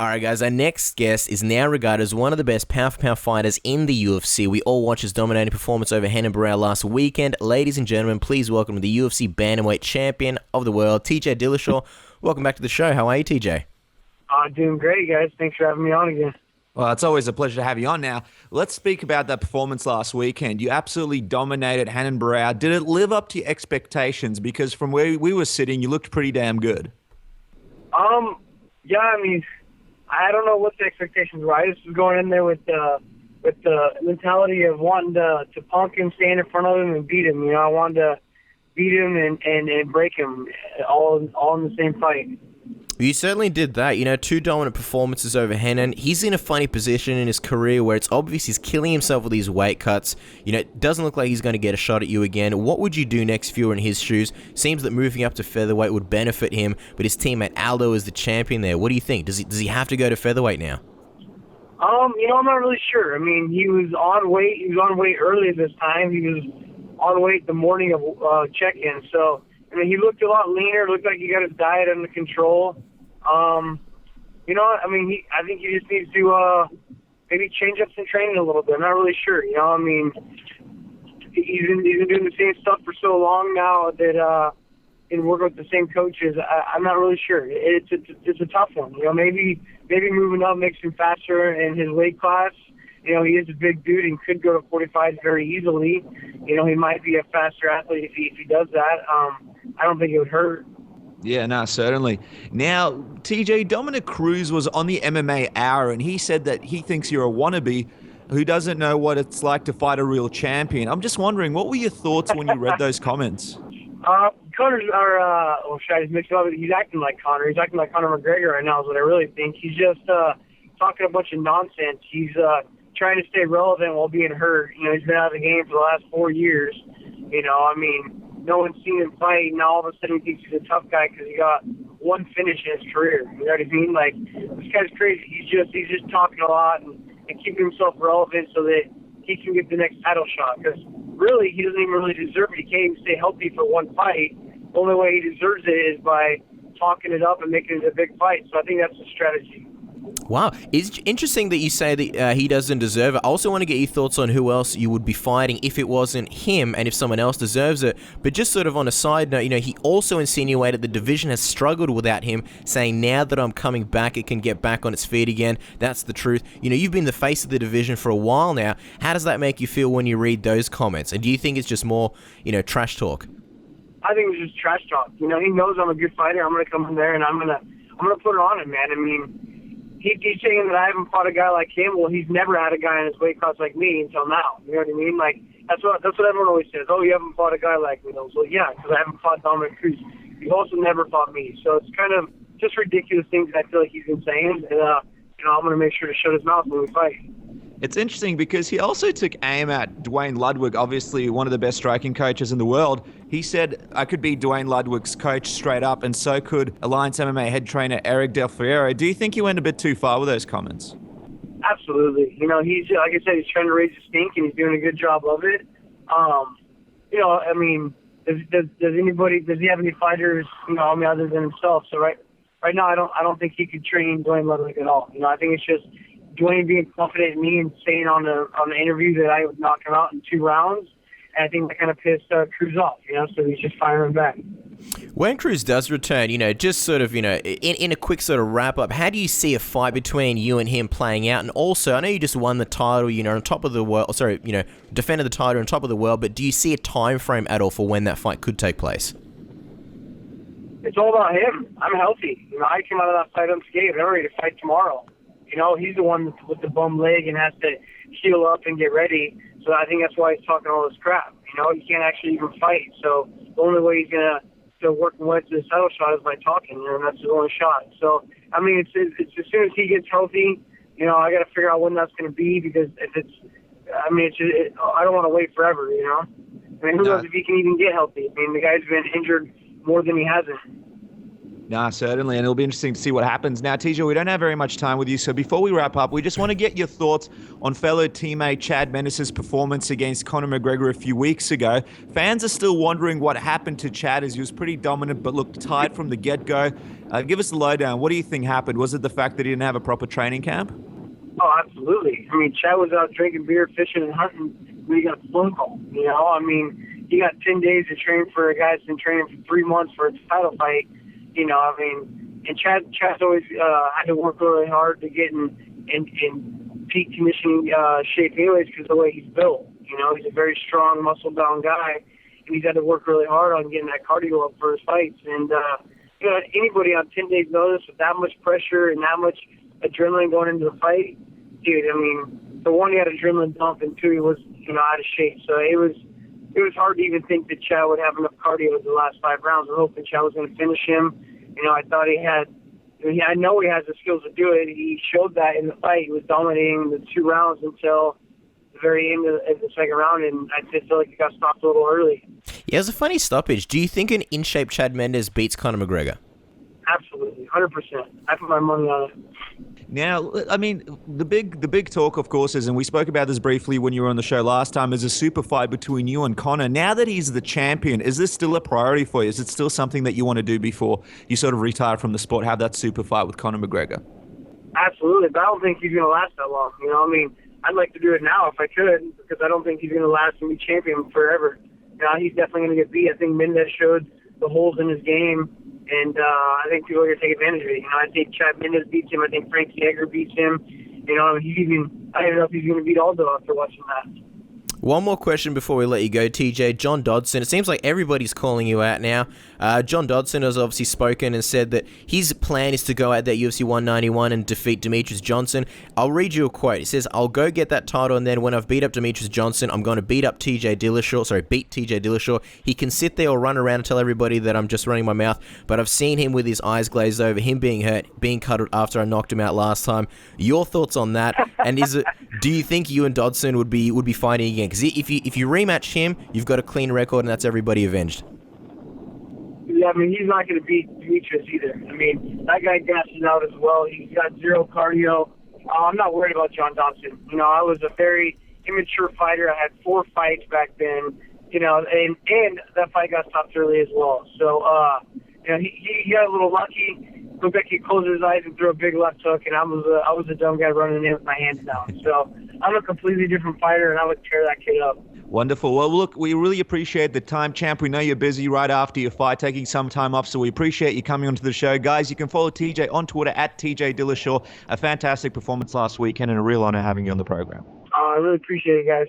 Alright guys, our next guest is now regarded as one of the best pound-for-pound fighters in the UFC. We all watched his dominating performance over Renan Barao last weekend. Ladies and gentlemen, please welcome the UFC Bantamweight Champion of the world, TJ Dillashaw. Welcome back to the show. How are you, TJ? Doing great, guys. Thanks for having me on again. Well, it's always a pleasure to have you on now. Let's speak about that performance last weekend. You absolutely dominated Renan Barao. Did it live up to your expectations? Because from where we were sitting, you looked pretty damn good. Yeah, I mean, I don't know what the expectations were. I just was going in there with the mentality of wanting to punk him, stand in front of him, and beat him. You know, I wanted to beat him and break him all in the same fight. You certainly did that. You know, two dominant performances over Renan. He's in a funny position in his career where it's obvious he's killing himself with these weight cuts. You know, it doesn't look like he's going to get a shot at you again. What would you do next if you were in his shoes? Seems that moving up to featherweight would benefit him, but his teammate Aldo is the champion there. What do you think? Does he have to go to featherweight now? You know, I'm not really sure. I mean, he was on weight. He was on weight early this time. He was on weight the morning of check-in. So, I mean, he looked a lot leaner. Looked like he got his diet under control. You know, I mean, I think he just needs to maybe change up some training a little bit. I'm not really sure. You know, I mean, he's been doing the same stuff for so long now that and working with the same coaches. I'm not really sure. It's a tough one. You know, maybe moving up makes him faster in his weight class. You know, he is a big dude and could go to 45 very easily. You know, he might be a faster athlete if he does that. I don't think it would hurt. Yeah, no, certainly. Now, TJ, Dominick Cruz was on the MMA Hour, and he said that he thinks you're a wannabe who doesn't know what it's like to fight a real champion. I'm just wondering, what were your thoughts when you read those comments? Conor's, should I just mix it up? He's acting like Conor. He's acting like Conor McGregor right now is what I really think. He's just talking a bunch of nonsense. He's trying to stay relevant while being hurt. You know, he's been out of the game for the last 4 years. You know, I mean, no one's seen him fight. Now all of a sudden he thinks he's a tough guy because he got one finish in his career. You know what I mean? Like, this guy's crazy. He's just talking a lot and keeping himself relevant so that he can get the next title shot. Because really, he doesn't even really deserve it. He can't even stay healthy for one fight. The only way he deserves it is by talking it up and making it a big fight. So I think that's the strategy. Wow. It's interesting that you say that he doesn't deserve it. I also want to get your thoughts on who else you would be fighting if it wasn't him and if someone else deserves it. But just sort of on a side note, you know, he also insinuated the division has struggled without him, saying now that I'm coming back, it can get back on its feet again. That's the truth. You know, you've been the face of the division for a while now. How does that make you feel when you read those comments? And do you think it's just more, you know, trash talk? I think it's just trash talk. You know, he knows I'm a good fighter. I'm going to come in there and I'm gonna put it on him, man. I mean, he's saying that I haven't fought a guy like him. Well, he's never had a guy in his weight class like me until now. You know what I mean? Like, that's what everyone always says. Oh, you haven't fought a guy like me. Well, yeah, because I haven't fought Dominick Cruz. He's also never fought me. So it's kind of just ridiculous things that I feel like he's been saying. And, you know, I'm going to make sure to shut his mouth when we fight. It's interesting because he also took aim at Duane Ludwig, obviously one of the best striking coaches in the world. He said, I could be Duane Ludwig's coach straight up, and so could Alliance MMA head trainer Eric Del Fierro. Do you think he went a bit too far with those comments? Absolutely. You know, he's, like I said, he's trying to raise his stink, and he's doing a good job of it. You know, I mean, does he have any fighters, you know, I mean, other than himself? So right now, I don't think he could train Duane Ludwig at all. You know, I think it's just Duane being confident in me and saying on the interview that I would knock him out in 2 rounds. And I think that kind of pissed Cruz off, you know, so he's just firing back. When Cruz does return, you know, just sort of, you know, in a quick sort of wrap-up, how do you see a fight between you and him playing out? And also, I know you just won the title, you know, on top of the world, sorry, you know, defended the title on top of the world, but do you see a time frame at all for when that fight could take place? It's all about him. I'm healthy. You know, I came out of that fight unscathed. I'm ready to fight tomorrow. You know, he's the one with the bum leg and has to heal up and get ready. So I think that's why he's talking all this crap. You know, he can't actually even fight. So the only way he's going to work his way to the title shot is by talking, you know, and that's his only shot. So, I mean, it's as soon as he gets healthy, you know, I got to figure out when that's going to be because if it's, I mean, I don't want to wait forever, you know. I mean, who knows if he can even get healthy? I mean, the guy's been injured more than he hasn't. Nah, certainly, and it'll be interesting to see what happens. Now, TJ, we don't have very much time with you, so before we wrap up, we just want to get your thoughts on fellow teammate Chad Mendes' performance against Conor McGregor a few weeks ago. Fans are still wondering what happened to Chad, as he was pretty dominant but looked tired from the get-go. Give us the lowdown. What do you think happened? Was it the fact that he didn't have a proper training camp? Oh, absolutely. I mean, Chad was out drinking beer, fishing, and hunting when he got the phone call. You know, I mean, he got 10 days to train for a guy that's been training for 3 months for a title fight. You know, I mean, and Chad's always had to work really hard to get in peak conditioning shape anyways because of the way he's built. You know, he's a very strong, muscle-bound guy, and he's had to work really hard on getting that cardio up for his fights. And, you know, anybody on 10 days' notice with that much pressure and that much adrenaline going into the fight, dude, I mean, the one, he had adrenaline dump, and two, he was, you know, out of shape. So it was hard to even think that Chad would have enough cardio in the last 5 rounds. I was hoping Chad was going to finish him. You know, I thought he had, I know he has the skills to do it. He showed that in the fight. He was dominating the 2 rounds until the very end of the second round, and I just feel like he got stopped a little early. Yeah, it was a funny stoppage. Do you think an in-shape Chad Mendes beats Conor McGregor? Absolutely, 100%. I put my money on it. Now, I mean, the big talk, of course, is, and we spoke about this briefly when you were on the show last time, is a super fight between you and Conor. Now that he's the champion, is this still a priority for you? Is it still something that you want to do before you sort of retire from the sport, have that super fight with Conor McGregor? Absolutely, but I don't think he's going to last that long. You know, I mean, I'd like to do it now if I could, because I don't think he's going to last and be champion forever. You know, he's definitely going to get beat. I think Mendes showed the holes in his game, and I think people are going to take advantage of it. You know, I think Chad Mendes beats him. I think Frankie Edgar beats him. You know, I don't know if he's going to beat Aldo after watching that. One more question before we let you go, TJ. John Dodson. It seems like everybody's calling you out now. John Dodson has obviously spoken and said that his plan is to go out there UFC 191 and defeat Demetrius Johnson. I'll read you a quote. He says, "I'll go get that title, and then when I've beat up Demetrius Johnson, I'm going to beat TJ Dillashaw. He can sit there or run around and tell everybody that I'm just running my mouth, but I've seen him with his eyes glazed over, him being hurt, being cuddled after I knocked him out last time." Your thoughts on that? And do you think you and Dodson would be fighting again? Because if you rematch him, you've got a clean record, and that's everybody avenged. Yeah, I mean, he's not going to beat Demetrius either. I mean, that guy gasses out as well. He's got zero cardio. I'm not worried about John Dodson. You know, I was a very immature fighter. I had 4 fights back then, you know, and that fight got stopped early as well. So, you know, he got a little lucky. Looked like he closed his eyes and threw a big left hook, and I was a dumb guy running in with my hands down. So I'm a completely different fighter, and I would tear that kid up. Wonderful. Well, look, we really appreciate the time, champ. We know you're busy right after your fight, taking some time off, so we appreciate you coming onto the show. Guys, you can follow TJ on Twitter at TJ Dillashaw. A fantastic performance last weekend and a real honor having you on the program. I really appreciate it, guys.